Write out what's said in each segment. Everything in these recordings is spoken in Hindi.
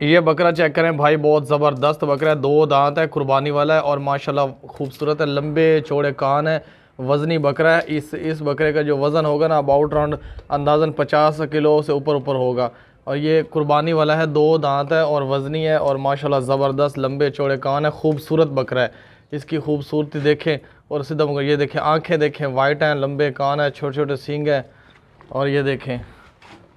ये बकरा चेक करें भाई, बहुत ज़बरदस्त बकरा है, 2 दांत है, कुर्बानी वाला है और माशाल्लाह खूबसूरत है, लंबे चौड़े कान है, वज़नी बकरा है। इस बकरे का जो वज़न होगा ना अबाउट राउंड अंदाज़न 50 किलो से ऊपर ऊपर होगा। और ये कुर्बानी वाला है, 2 दांत है और वज़नी है और माशाल्लाह ज़बरदस्त लंबे चौड़े कान है, खूबसूरत बकरा है। इसकी खूबसूरती देखें और सीधा ये देखें, आँखें देखें वाइट हैं, लंबे कान है, छोटे छोटे सींग है और ये देखें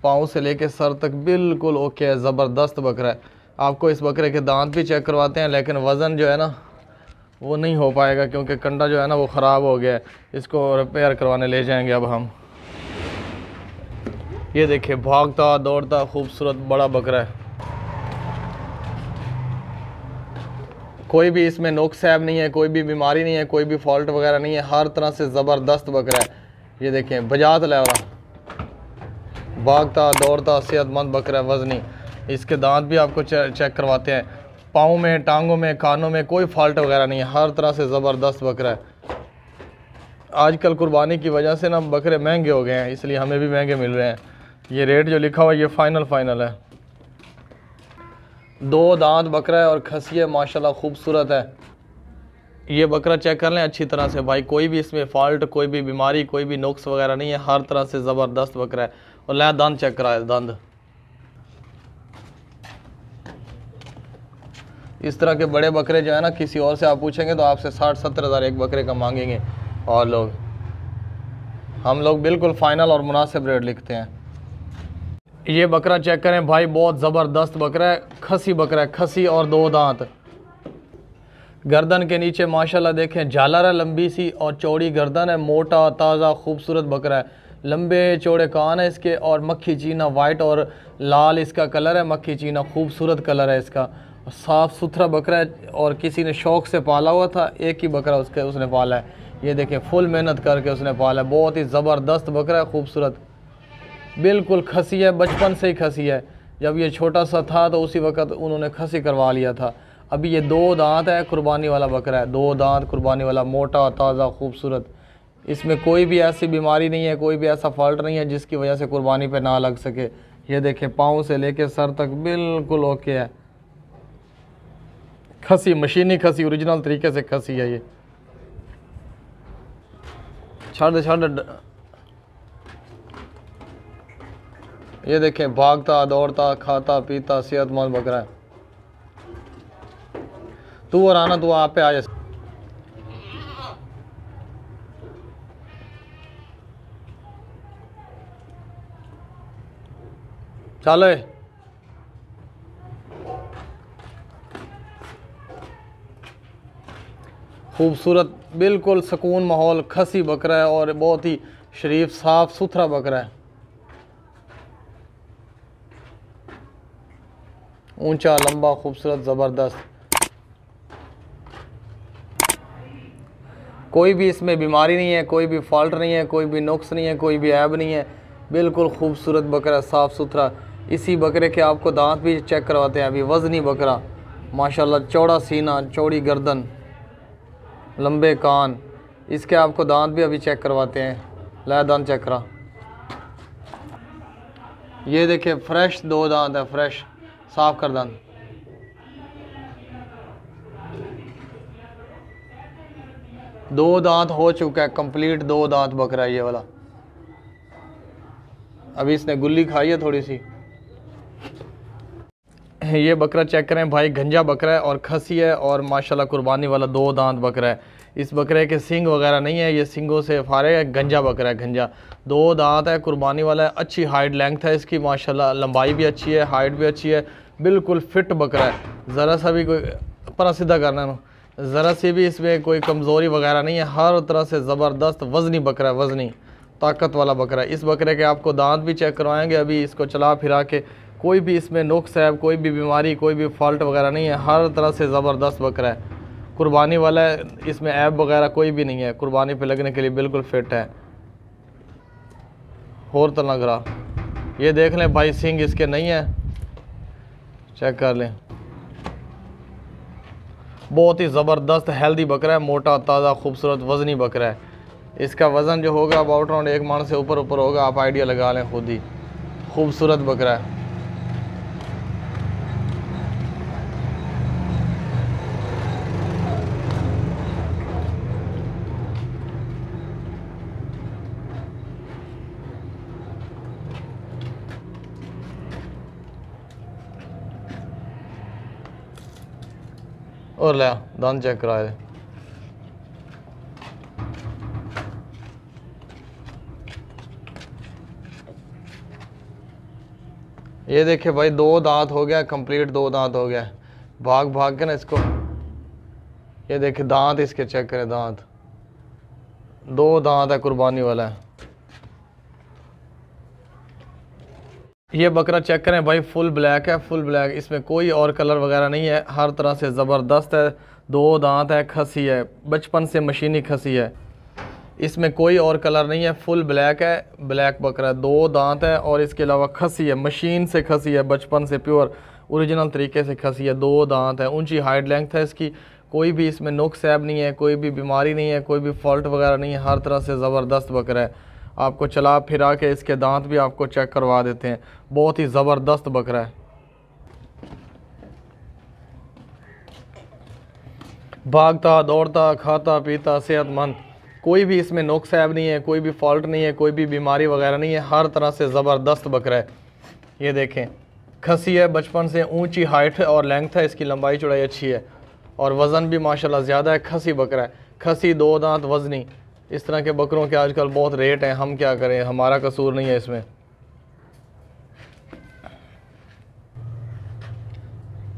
पाँव से लेके सर तक बिल्कुल ओके है, ज़बरदस्त बकरा है। आपको इस बकरे के दांत भी चेक करवाते हैं, लेकिन वज़न जो है ना वो नहीं हो पाएगा क्योंकि कंडा जो है ना वो ख़राब हो गया है। इसको रिपेयर करवाने ले जाएंगे अब हम। ये देखिए भागता दौड़ता खूबसूरत बड़ा बकरा है, कोई भी इसमें नुक्स ऐब नहीं है, कोई भी बीमारी नहीं है, कोई भी फॉल्ट वगैरह नहीं है, हर तरह से ज़बरदस्त बकरा है। ये देखें बजात लेवरा, भागता दौड़ता सेहतमंद बकरा है, वज़नी। इसके दांत भी आपको चेक करवाते हैं, पाँव में, टांगों में, कानों में कोई फॉल्ट वगैरह नहीं है, हर तरह से ज़बरदस्त बकरा है। आजकल कुर्बानी की वजह से ना बकरे महंगे हो गए हैं, इसलिए हमें भी महंगे मिल रहे हैं। ये रेट जो लिखा हुआ है ये फाइनल है। 2 दांत बकरा है और खसी है, माशाल्लाह खूबसूरत है। ये बकरा चेक कर लें अच्छी तरह से भाई, कोई भी इसमें फॉल्ट, कोई भी बीमारी, कोई भी नुक्स वगैरह नहीं है, हर तरह से ज़बरदस्त बकरा है। और ला दंद चेक करा है, दंद इस तरह के बड़े बकरे जो है ना किसी और से आप पूछेंगे तो आपसे 60-70 हज़ार एक बकरे का मांगेंगे। और हम लोग बिल्कुल फ़ाइनल और मुनासिब रेट लिखते हैं। ये बकरा चेक करें भाई, बहुत ज़बरदस्त बकरा है, खसी बकरा है, खसी और 2 दांत। गर्दन के नीचे माशाल्लाह देखें झालर है, लंबी सी और चौड़ी गर्दन है, मोटा ताज़ा खूबसूरत बकरा है, लंबे चौड़े कान है इसके और मक्खी चीना वाइट और लाल इसका कलर है, मक्खी चीना खूबसूरत कलर है इसका, साफ़ सुथरा बकरा है और किसी ने शौक़ से पाला हुआ था, एक ही बकरा उसने पाला है। ये देखें फुल मेहनत करके उसने पाला है, बहुत ही ज़बरदस्त बकरा है, खूबसूरत बिल्कुल खसी है, बचपन से ही खसी है। जब ये छोटा सा था तो उसी वक्त उन्होंने खसी करवा लिया था। अभी ये 2 दांत है, कुर्बानी वाला बकरा है, 2 दांत कुर्बानी वाला, मोटा ताज़ा खूबसूरत। इसमें कोई भी ऐसी बीमारी नहीं है, कोई भी ऐसा फॉल्ट नहीं है जिसकी वजह से कुर्बानी पे ना लग सके। ये देखें पाँव से लेके सर तक बिल्कुल ओके है, खसी, मशीनी खसी, ओरिजिनल तरीके से खसी है। ये छड़ ये देखें भागता दौड़ता खाता पीता सेहतमंद बकरा है। तू और आना, तू आप पे आ जा। चले खूबसूरत बिल्कुल सुकून माहौल खसी बकरा है और बहुत ही शरीफ साफ़ सुथरा बकरा है, ऊंचा लंबा खूबसूरत ज़बरदस्त। कोई भी इसमें बीमारी नहीं है, कोई भी फॉल्ट नहीं है, कोई भी नुक्स नहीं है, कोई भी ऐब नहीं है, बिल्कुल खूबसूरत बकरा साफ़ सुथरा। इसी बकरे के आपको दांत भी चेक करवाते हैं अभी। वज़नी बकरा माशाल्लाह, चौड़ा सीना, चौड़ी गर्दन, लंबे कान, इसके आपको दांत भी अभी चेक करवाते हैं। ला दांत चेक करा, ये देखिए फ्रेश 2 दांत है, फ्रेश साफ कर दांत। दो दांत हो चुका है कंप्लीट, 2 दांत बकरा है ये वाला। अभी इसने गुल्ली खाई है थोड़ी सी। ये बकरा चेक करें भाई, गंजा बकरा है और खसी है और माशाल्लाह कुर्बानी वाला 2 दांत बकरा है। इस बकरे के सिंग वगैरह नहीं है, ये सिंगों से फारे है, गंजा बकरा है, गंजा। 2 दांत है, कुर्बानी वाला है, अच्छी हाइट लेंथ है इसकी माशाल्लाह, लंबाई भी अच्छी है, हाइट भी अच्छी है, बिल्कुल फिट बकरा है। ज़रा सा भी कोई पर सीधा करना है, ज़रा सी भी इसमें कोई कमज़ोरी वगैरह नहीं है, हर तरह से ज़बरदस्त वज़नी बकरा है, वज़नी ताकत वाला बकरा है। इस बकरे के आपको दांत भी चेक करवाएंगे अभी, इसको चला फिरा के। कोई भी इसमें नुक्स है, कोई भी बीमारी, कोई भी फॉल्ट वगैरह नहीं है, हर तरह से ज़बरदस्त बकरा है, कुर्बानी वाला है, इसमें ऐब वगैरह कोई भी नहीं है, कुर्बानी पे लगने के लिए बिल्कुल फिट है। और तो लग रहा, ये देख लें भाई, सिंग इसके नहीं है, चेक कर लें। बहुत ही ज़बरदस्त हेल्दी बकरा है, मोटा ताज़ा खूबसूरत वज़नी बकरा है। इसका वज़न जो होगा अबाउट राउंड 1 मन से ऊपर होगा, आप आइडिया लगा लें खुद ही। खूबसूरत बकरा है, और ले दांत चेक कराए दे। ये देखे भाई 2 दांत हो गया कंप्लीट, 2 दांत हो गया। भाग भाग के ना इसको, ये देखे दांत इसके चेक करें, दांत 2 दांत है, कुर्बानी वाला है। ये बकरा चेक करें भाई, फुल ब्लैक है, फुल ब्लैक, इसमें कोई और कलर वगैरह नहीं है, हर तरह से ज़बरदस्त है। 2 दांत है, खसी है, बचपन से मशीनी खसी है, इसमें कोई और कलर नहीं है, फुल ब्लैक है, ब्लैक बकरा है, 2 दांत है और इसके अलावा खसी है, मशीन से खसी है, बचपन से प्योर ओरिजिनल तरीके से खसी है, 2 दांत है, ऊंची हाइट लेंथ है इसकी, कोई भी इसमें नुक्स ऐब नहीं है, कोई भी बीमारी नहीं है, कोई भी फॉल्ट वगैरह नहीं है, हर तरह से ज़बरदस्त बकरा है। आपको चला फिरा के इसके दांत भी आपको चेक करवा देते हैं, बहुत ही ज़बरदस्त बकरा है। भागता दौड़ता खाता पीता सेहतमंद, कोई भी इसमें नुक्स ऐब नहीं है, कोई भी फॉल्ट नहीं है, कोई भी बीमारी वगैरह नहीं है, हर तरह से ज़बरदस्त बकरा है। ये देखें खसी है, बचपन से ऊंची हाइट और लेंथ है, इसकी लंबाई चौड़ाई अच्छी है और वज़न भी माशाल्लाह ज़्यादा है। खसी बकरा है, खसी 2 दांत वज़नी। इस तरह के बकरों के आजकल बहुत रेट हैं, हम क्या करें, हमारा कसूर नहीं है इसमें।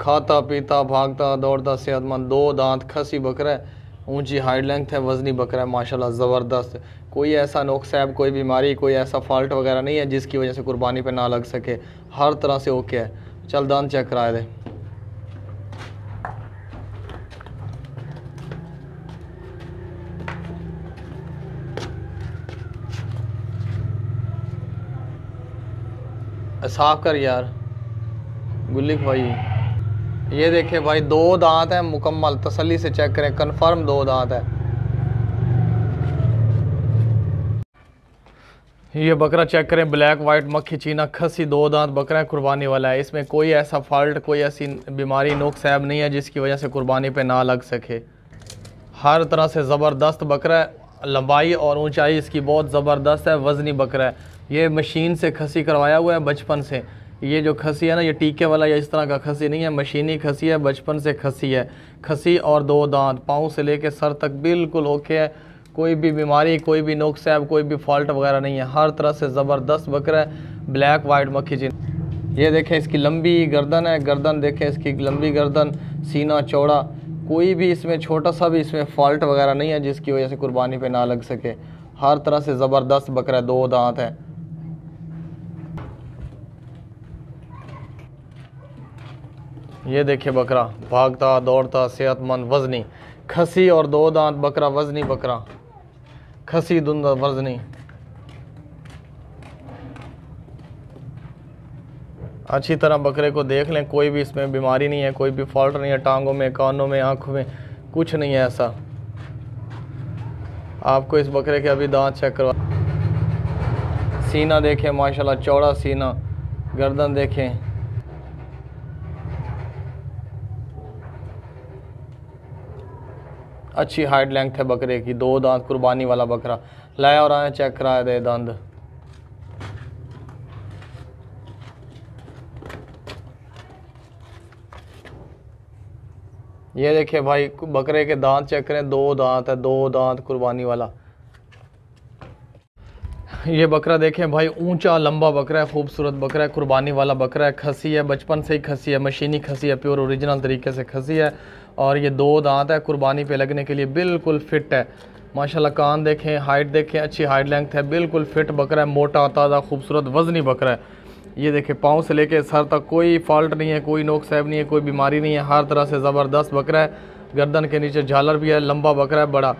खाता पीता भागता दौड़ता सेहतमंद, 2 दांत खसी बकरा है, ऊंची हाइट लेंथ है, वज़नी बकरा है, माशाल्लाह ज़बरदस्त। कोई ऐसा नुक्स है, कोई बीमारी, कोई ऐसा फॉल्ट वगैरह नहीं है जिसकी वजह से कुर्बानी पे ना लग सके, हर तरह से ओके है। चल दांत चेक कराए दे। साफ कर यार गुल्ली भाई। ये देखे भाई 2 दांत है मुकम्मल, तसल्ली से चेक करें, कंफर्म 2 दांत है। ये बकरा चेक करें, ब्लैक वाइट मक्खी चीना खसी 2 दांत बकरा है, कुर्बानी वाला है। इसमें कोई ऐसा फॉल्ट, कोई ऐसी बीमारी नुक्स ऐब नहीं है जिसकी वजह से कुर्बानी पे ना लग सके, हर तरह से ज़बरदस्त बकरा है। लंबाई और ऊंचाई इसकी बहुत ज़बरदस्त है, वज़नी बकरा है। ये मशीन से खसी करवाया हुआ है बचपन से। ये जो खसी है ना, ये टीके वाला या इस तरह का खसी नहीं है, मशीनी खसी है, बचपन से खसी है। खसी और 2 दांत, पाँव से लेके सर तक बिल्कुल ओके है, कोई भी बीमारी, कोई भी नुक्स है, कोई भी फॉल्ट वगैरह नहीं है, हर तरह से ज़बरदस्त बकरा है, ब्लैक वाइट मक्खी चिन। ये देखें इसकी लंबी गर्दन है, गर्दन देखें इसकी लंबी गर्दन, सीना चौड़ा, कोई भी इसमें छोटा सा भी इसमें फॉल्ट वगैरह नहीं है जिसकी वजह से कुर्बानी पे ना लग सके, हर तरह से ज़बरदस्त बकरा है, 2 दांत है। ये देखिए बकरा भागता दौड़ता सेहतमंद वज़नी खसी और 2 दांत बकरा, वज़नी बकरा, खसी दुंदा वज़नी। अच्छी तरह बकरे को देख लें, कोई भी इसमें बीमारी नहीं है, कोई भी फॉल्ट नहीं है, टांगों में, कानों में, आँखों में कुछ नहीं है ऐसा। आपको इस बकरे के अभी दांत चेक करवा, सीना देखें माशाल्लाह चौड़ा सीना, गर्दन देखें, अच्छी हाइट लेंथ है बकरे की, 2 दांत, कुर्बानी वाला बकरा। लाया और आए चेक कराए दे दांत। ये देखिए भाई बकरे के दांत चेक करें, 2 दांत है, 2 दांत कुर्बानी वाला। ये बकरा देखें भाई, ऊंचा लंबा बकरा है, खूबसूरत बकरा है, कुर्बानी वाला बकरा है, खसी है, बचपन से ही खसी है, मशीनी खसी है, प्योर ओरिजिनल तरीके से खसी है और ये 2 दांत है, कुर्बानी पे लगने के लिए बिल्कुल फिट है माशाल्लाह। कान देखें, हाइट देखें, अच्छी हाइट लेंथ है, बिल्कुल फिट बकरा है, मोटा ताज़ा खूबसूरत वज़नी बकरा है। ये देखें पाँव से लेके सर तक कोई फॉल्ट नहीं है, कोई नोक सैब नहीं है, कोई बीमारी नहीं है, हर तरह से ज़बरदस्त बकरा है। गर्दन के नीचे झालर भी है, लंबा बकरा है बड़ा,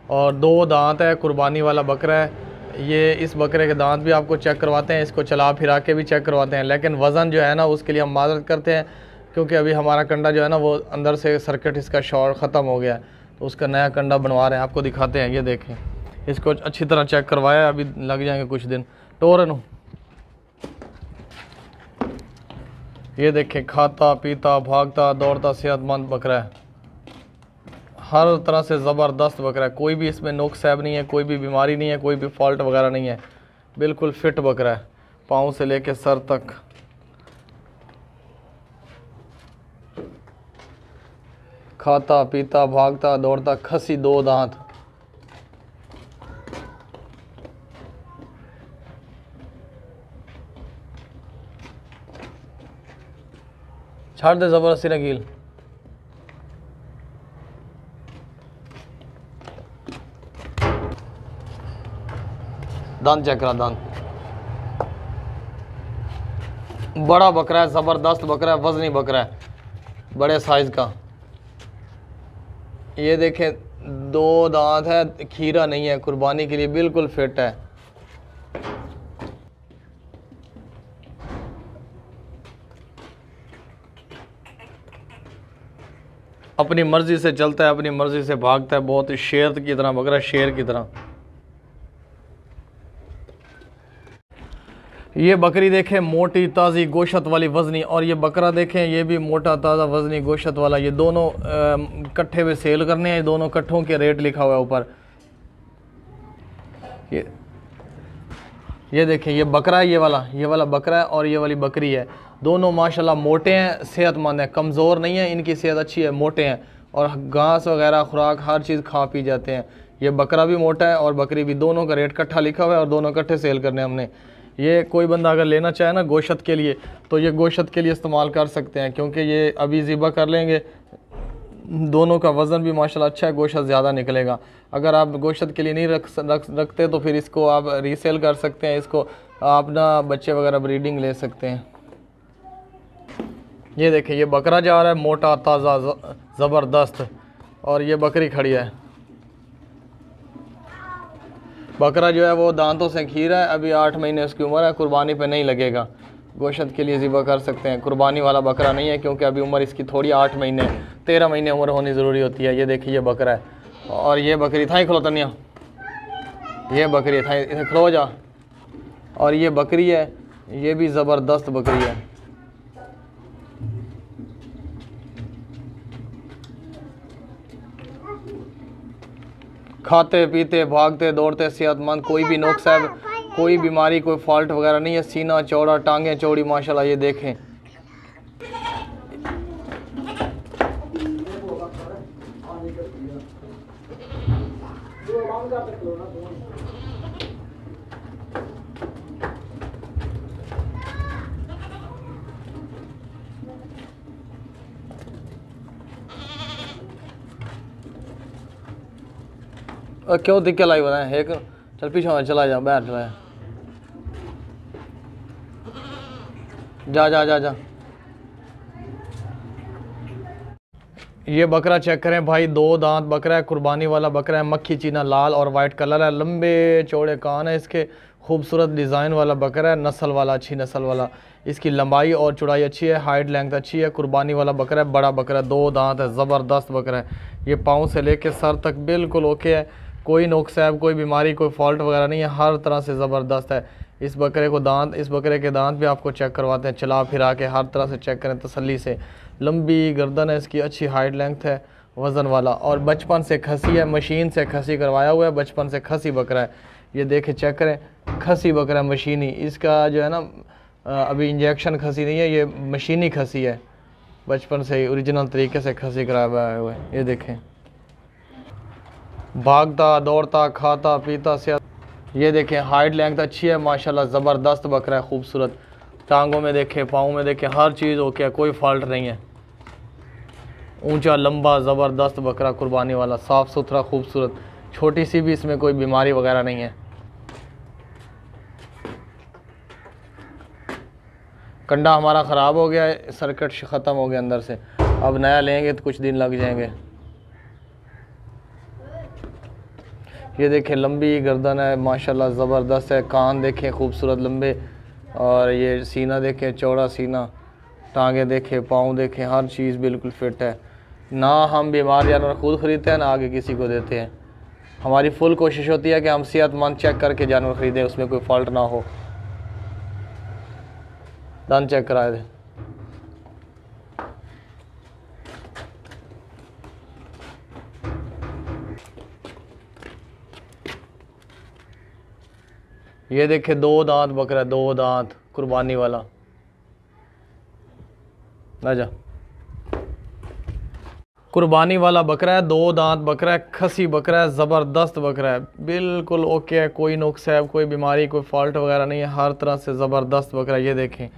और 2 दांत है, कुर्बानी वाला बकरा है। ये इस बकरे के दांत भी आपको चेक करवाते हैं, इसको चला फिरा के भी चेक करवाते हैं, लेकिन वज़न जो है ना उसके लिए हम माजरत करते हैं, क्योंकि अभी हमारा कंडा जो है ना वो अंदर से सर्किट इसका शॉर्ट ख़त्म हो गया है, तो उसका नया कंडा बनवा रहे हैं, आपको दिखाते हैं। ये देखें, इसको अच्छी तरह चेक करवाया, अभी लग जाएंगे कुछ दिन। टोरन, ये देखें खाता पीता भागता दौड़ता सेहतमंद बकरा है, हर तरह से ज़बरदस्त बकरा है, कोई भी इसमें नुक्स सैब नहीं है, कोई भी बीमारी नहीं है, कोई भी फॉल्ट वगैरह नहीं है, बिल्कुल फिट बकरा है, पाँव से लेके सर तक। खाता पीता भागता दौड़ता खसी, 2 दांत। छाड़ दे जबरदस्ती नकील। दांत चेक करा, दांत बड़ा बकरा है, जबरदस्त बकरा है, वजनी बकरा है, बड़े साइज का। ये देखें 2 दांत है, खीरा नहीं है, कुर्बानी के लिए बिल्कुल फिट है। अपनी मर्जी से चलता है, अपनी मर्जी से भागता है, बहुत ही शेर की तरह बकरा, शेर की तरह। ये बकरी देखें मोटी ताज़ी गोश्त वाली वज़नी, और ये बकरा देखें ये भी मोटा ताज़ा वज़नी गोश्त वाला। ये दोनों इकट्ठे में सेल करने हैं, दोनों इकट्ठों के रेट लिखा हुआ है ऊपर। ये देखें ये बकरा है, ये वाला बकरा है और ये वाली बकरी है। दोनों माशाल्लाह मोटे हैं, सेहतमंद हैं, कमज़ोर नहीं है, इनकी सेहत अच्छी है, मोटे हैं और घास वगैरह खुराक हर चीज़ खा पी जाते हैं। ये बकरा भी मोटा है और बकरी भी, दोनों का रेट इकट्ठा लिखा हुआ है और दोनों इकट्ठे सेल करने हमने। ये कोई बंदा अगर लेना चाहे ना गोश्त के लिए, तो ये गोश्त के लिए इस्तेमाल कर सकते हैं, क्योंकि ये अभी ज़िबा कर लेंगे, दोनों का वज़न भी माशाल्लाह अच्छा है, गोश्त ज़्यादा निकलेगा। अगर आप गोश्त के लिए नहीं रखते तो फिर इसको आप रीसेल कर सकते हैं, इसको आप ना बच्चे वगैरह ब्रीडिंग ले सकते हैं। ये देखें ये बकरा जा रहा है मोटा ताज़ा ज़बरदस्त, और ये बकरी खड़ी है। बकरा जो है वो दांतों से खीरा है, अभी 8 महीने उसकी उम्र है, कुर्बानी पे नहीं लगेगा, गोश्त के लिए ज़िबा कर सकते हैं। कुर्बानी वाला बकरा नहीं है, क्योंकि अभी उम्र इसकी थोड़ी 8 महीने 13 महीने उम्र होनी ज़रूरी होती है। ये देखिए ये बकरा है, और ये बकरी था ही खलो तनिया, ये बकरी था इसे खलो जा, और ये बकरी है, ये भी ज़बरदस्त बकरी है। खाते पीते भागते दौड़ते सेहतमंद, कोई भी नुक्स है, कोई बीमारी, कोई फॉल्ट वगैरह नहीं है। सीना चौड़ा, टांगें चौड़ी माशाल्लाह। ये देखें क्यों दिक्कत लाई बताएं, एक चल पीछे चला जा, बाहर चला जा जा जा जा। ये बकरा चेक करें भाई, 2 दांत बकरा है, कुर्बानी वाला बकरा है, मक्खी चीना लाल और वाइट कलर है, लंबे चौड़े कान है इसके, खूबसूरत डिज़ाइन वाला बकरा है, नस्ल वाला, अच्छी नस्ल वाला। इसकी लंबाई और चौड़ाई अच्छी है, हाइट लेंथ अच्छी है, कुर्बानी वाला बकरा है, बड़ा बकरा है, 2 दांत है, ज़बरदस्त बकरा है। ये पाँव से लेके सर तक बिल्कुल ओके है, कोई नुक्स है, कोई बीमारी, कोई फॉल्ट वगैरह नहीं है, हर तरह से ज़बरदस्त है। इस बकरे के दांत भी आपको चेक करवाते हैं, चला फिरा के हर तरह से चेक करें तसल्ली से। लंबी गर्दन है इसकी, अच्छी हाइट लेंथ है, वज़न वाला, और बचपन से खसी है, मशीन से खसी करवाया हुआ है, बचपन से खसी बकरा है। ये देखें चेक करें, खसी बकरा मशीनी, इसका जो है ना अभी इंजेक्शन खसी नहीं है, ये मशीनी खसी है, बचपन से ही ओरिजिनल तरीके से खसी कराया हुआ है। ये देखें भागता दौड़ता खाता पीता सेहत। ये देखें हाइट लेंथ अच्छी है माशाल्लाह, ज़बरदस्त बकरा है, खूबसूरत। टांगों में देखें, पाँव में देखें, हर चीज़ ओके है, कोई फॉल्ट नहीं है। ऊंचा लंबा ज़बरदस्त बकरा, कुर्बानी वाला, साफ़ सुथरा खूबसूरत, छोटी सी भी इसमें कोई बीमारी वगैरह नहीं है। कंडा हमारा ख़राब हो गया है, सर्किट ख़त्म हो गया अंदर से, अब नया लेंगे तो कुछ दिन लग जाएंगे। ये देखें लंबी गर्दन है माशाल्लाह, ज़बरदस्त है, कान देखें खूबसूरत लंबे, और ये सीना देखें चौड़ा सीना, टांगे देखें, पाँव देखें, हर चीज़ बिल्कुल फिट है। ना हम बीमार जानवर खुद ख़रीदते हैं, ना आगे किसी को देते हैं। हमारी फुल कोशिश होती है कि हम सेहतमंद चेक करके जानवर ख़रीदें, उसमें कोई फॉल्ट ना हो। दांत चेक कराए थे। ये देखे 2 दांत बकरा, 2 दांत कुर्बानी वाला। आजा कुर्बानी वाला बकरा है, 2 दांत बकरा है, खसी बकरा है, ज़बरदस्त बकरा है, बिल्कुल ओके है, कोई नुक्स है, कोई बीमारी, कोई फॉल्ट वगैरह नहीं है, हर तरह से ज़बरदस्त बकरा है। ये देखें,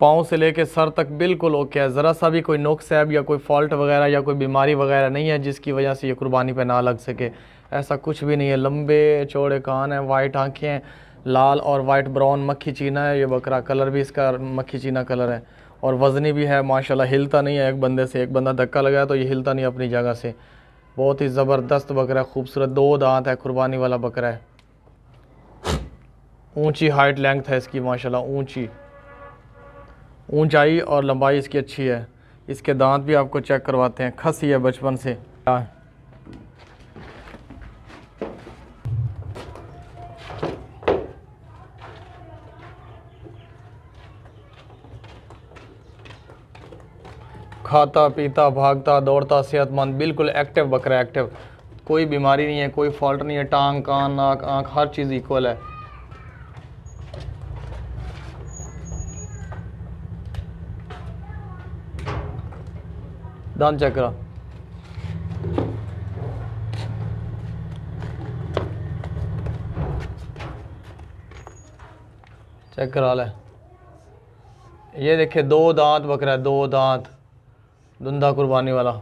पाँव से लेके सर तक बिल्कुल ओके है, ज़रा सा भी कोई नुक्स है या कोई फॉल्ट वगैरह या कोई बीमारी वगैरह नहीं है जिसकी वजह से ये कुर्बानी पे ना लग सके, ऐसा कुछ भी नहीं है। लंबे चौड़े कान हैं, वाइट आँखें हैं, लाल और वाइट ब्राउन मक्खी चीना है ये बकरा, कलर भी इसका मक्खी चीना कलर है, और वज़नी भी है माशाल्लाह, हिलता नहीं है एक बंदे से, एक बंदा धक्का लगाया तो ये हिलता नहीं अपनी जगह से। बहुत ही ज़बरदस्त बकरा है, खूबसूरत, 2 दांत है, कुर्बानी वाला बकरा है। ऊंची हाइट लेंथ है इसकी माशाल्लाह, ऊंचाई और लंबाई इसकी अच्छी है। इसके दांत भी आपको चेक करवाते हैं, खसी है बचपन से। खाता पीता भागता दौड़ता सेहतमंद, बिल्कुल एक्टिव बकरा है, एक्टिव, कोई बीमारी नहीं है, कोई फॉल्ट नहीं है, टांग कान नाक आँख हर चीज़ इक्वल है। दांत चेक करा, चेक करा ले। ये देखिए 2 दांत बकरा है, 2 दांत, धुंधा कुर्बानी वाला।